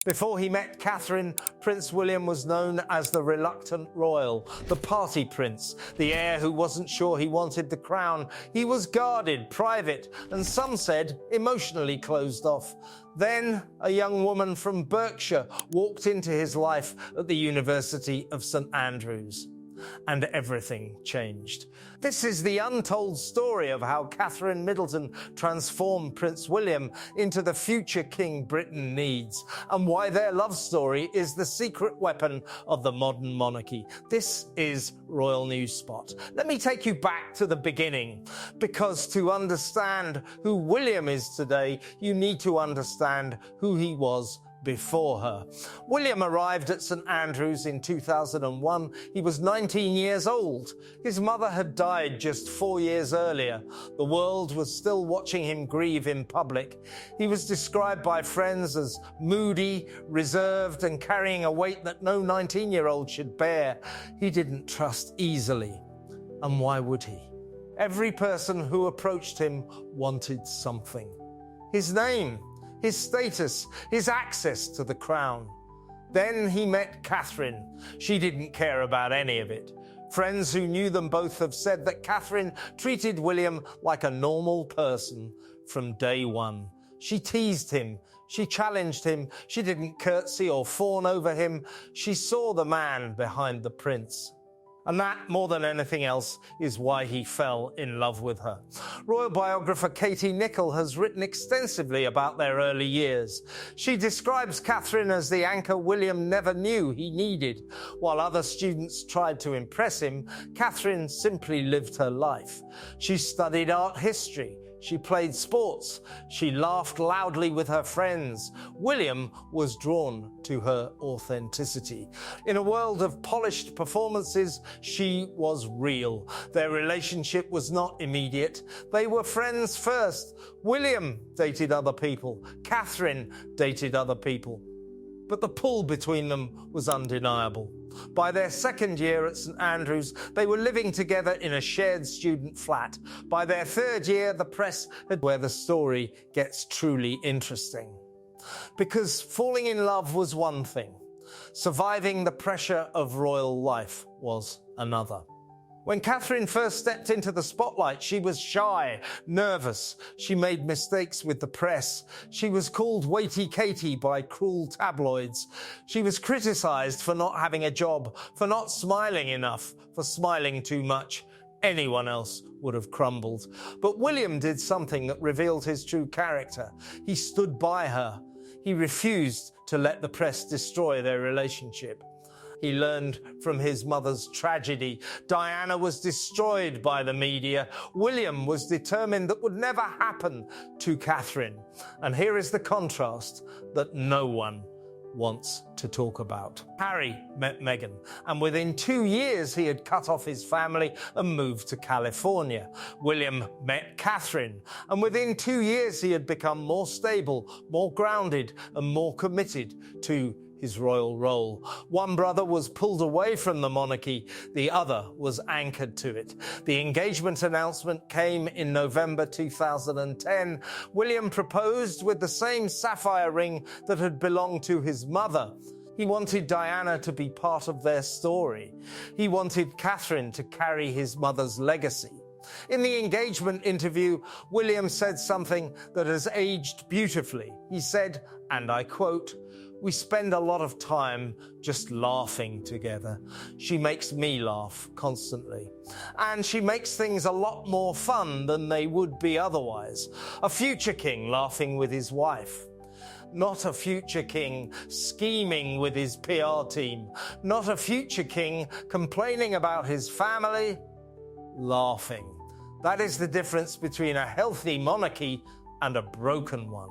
Before he met Catherine, Prince William was known as the reluctant royal, the party prince, the heir who wasn't sure he wanted the crown. He was guarded, private, and some said emotionally closed off. Then a young woman from Berkshire walked into his life at the University of St Andrews. And everything changed. This is the untold story of how Catherine Middleton transformed Prince William into the future king Britain needs, and why their love story is the secret weapon of the modern monarchy. This is Royal News Spot. Let me take you back to the beginning, because to understand who William is today, you need to understand who he was before her. William arrived at St Andrews in 2001. He was 19 years old. His mother had died just 4 years earlier. The world was still watching him grieve in public. He was described by friends as moody, reserved, and carrying a weight that no 19-year-old should bear. He didn't trust easily. And why would he? Every person who approached him wanted something. His name, his status, his access to the crown. Then he met Catherine. She didn't care about any of it. Friends who knew them both have said that Catherine treated William like a normal person from day one. She teased him. She challenged him. She didn't curtsy or fawn over him. She saw the man behind the prince. And that, more than anything else, is why he fell in love with her. Royal biographer Katie has written extensively about their early years. She describes Catherine as the anchor William never knew he needed. While other students tried to impress him, Catherine simply lived her life. She studied art history. She played sports. She laughed loudly with her friends. William was drawn to her authenticity. In a world of polished performances, she was real. Their relationship was not immediate. They were friends first. William dated other people. Catherine dated other people. But the pull between them was undeniable. By their second year at St Andrews, they were living together in a shared student flat. By their third year, the press had where the story gets truly interesting. Because falling in love was one thing. Surviving the pressure of royal life was another. When Catherine first stepped into the spotlight, she was shy, nervous. She made mistakes with the press. She was called Waity Katie by cruel tabloids. She was criticized for not having a job, for not smiling enough, for smiling too much. Anyone else would have crumbled. But William did something that revealed his true character. He stood by her. He refused to let the press destroy their relationship. He learned from his mother's tragedy. Diana was destroyed by the media. William was determined that would never happen to Catherine. And here is the contrast that no one wants to talk about. Harry met Meghan, and within 2 years he had cut off his family and moved to California. William met Catherine, and within 2 years he had become more stable, more grounded, and more committed to his royal role. One brother was pulled away from the monarchy, the other was anchored to it. The engagement announcement came in November 2010. William proposed with the same sapphire ring that had belonged to his mother. He wanted Diana to be part of their story. He wanted Catherine to carry his mother's legacy. In the engagement interview, William said something that has aged beautifully. He said, and I quote, "We spend a lot of time just laughing together. She makes me laugh constantly. And she makes things a lot more fun than they would be otherwise. A future king laughing with his wife. Not a future king scheming with his PR team. Not a future king complaining about his family. Laughing. That is the difference between a healthy monarchy and a broken one."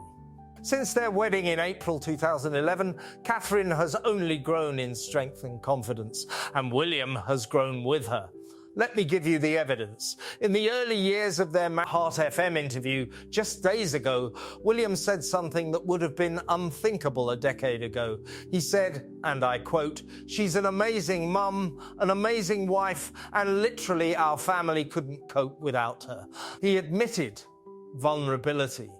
Since their wedding in April 2011, Catherine has only grown in strength and confidence, and William has grown with her. Let me give you the evidence. In the early years of their Heart FM interview just days ago, William said something that would have been unthinkable a decade ago. He said, and I quote, "She's an amazing mum, an amazing wife, and literally our family couldn't cope without her." He admitted vulnerability.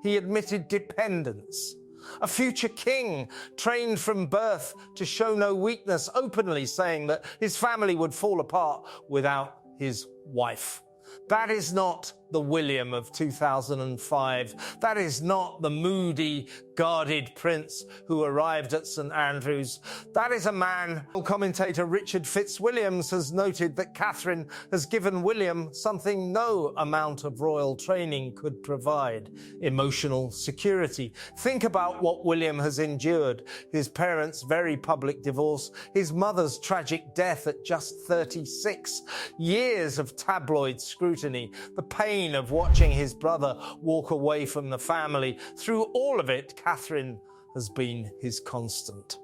He admitted dependence. A future king, trained from birth to show no weakness, openly saying that his family would fall apart without his wife. That is not the William of 2005. That is not the moody, guarded prince who arrived at St Andrews. That is a man. Commentator Richard Fitzwilliams has noted that Catherine has given William something no amount of royal training could provide: emotional security. Think about what William has endured: his parents' very public divorce, his mother's tragic death at just 36, years of tabloid scrutiny, the pain of watching his brother walk away from the family. Through all of it, Catherine has been his constant.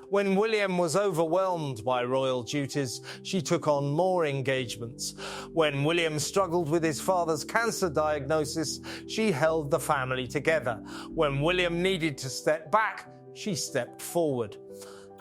When William was overwhelmed by royal duties, she took on more engagements. When William struggled with his father's cancer diagnosis, she held the family together. When William needed to step back, she stepped forward.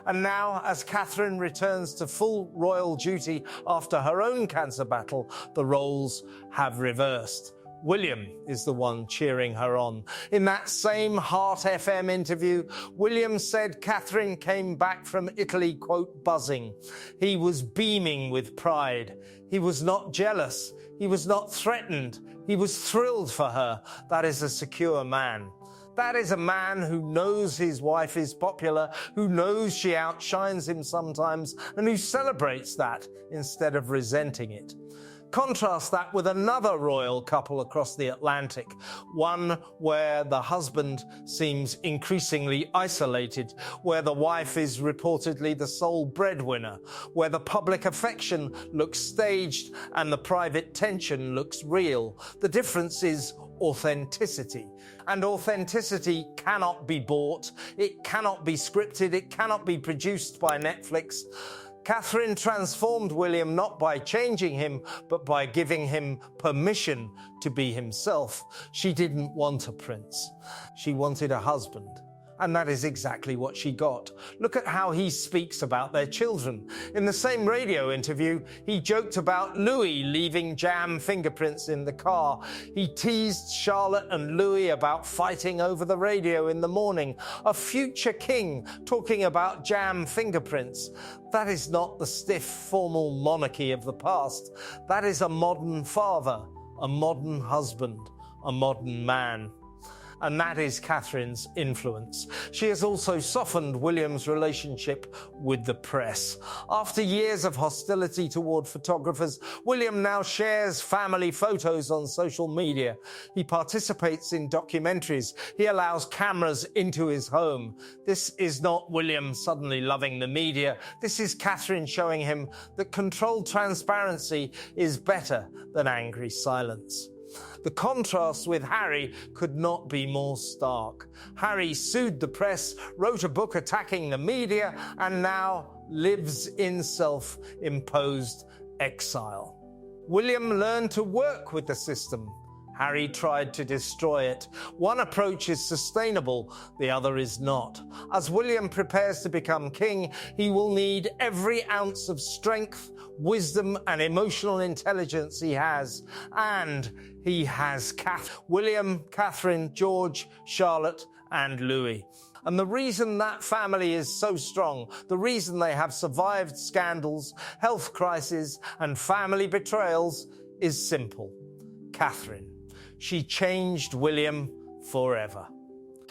And now, as Catherine returns to full royal duty after her own cancer battle, the roles have reversed. William is the one cheering her on. In that same Heart FM interview, William said Catherine came back from Italy, quote, buzzing. He was beaming with pride. He was not jealous. He was not threatened. He was thrilled for her. That is a secure man. That is a man who knows his wife is popular, who knows she outshines him sometimes, and who celebrates that instead of resenting it. Contrast that with another royal couple across the Atlantic, one where the husband seems increasingly isolated, where the wife is reportedly the sole breadwinner, where the public affection looks staged and the private tension looks real. The difference is authenticity. And authenticity cannot be bought, it cannot be scripted, it cannot be produced by Netflix. Catherine transformed William not by changing him, but by giving him permission to be himself. She didn't want a prince. She wanted a husband. And that is exactly what she got. Look at how he speaks about their children. In the same radio interview, he joked about Louis leaving jam fingerprints in the car. He teased Charlotte and Louis about fighting over the radio in the morning. A future king talking about jam fingerprints. That is not the stiff, formal monarchy of the past. That is a modern father, a modern husband, a modern man. And that is Catherine's influence. She has also softened William's relationship with the press. After years of hostility toward photographers, William now shares family photos on social media. He participates in documentaries. He allows cameras into his home. This is not William suddenly loving the media. This is Catherine showing him that controlled transparency is better than angry silence. The contrast with Harry could not be more stark. Harry sued the press, wrote a book attacking the media, and now lives in self-imposed exile. William learned to work with the system. Harry tried to destroy it. One approach is sustainable, the other is not. As William prepares to become king, he will need every ounce of strength, wisdom, and emotional intelligence he has. And he has William, Catherine, George, Charlotte, and Louis. And the reason that family is so strong, the reason they have survived scandals, health crises, and family betrayals is simple. Catherine. She changed William forever.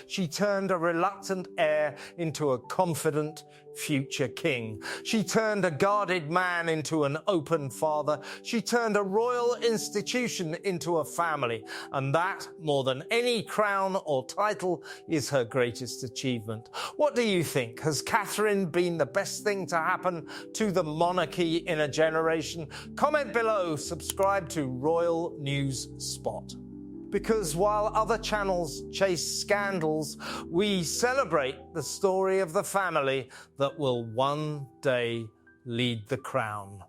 She turned a reluctant heir into a confident future king. She turned a guarded man into an open father. She turned a royal institution into a family. And that, more than any crown or title, is her greatest achievement. What do you think? Has Catherine been the best thing to happen to the monarchy in a generation? Comment below, subscribe to Royal News Spot. Because while other channels chase scandals, we celebrate the story of the family that will one day lead the crown.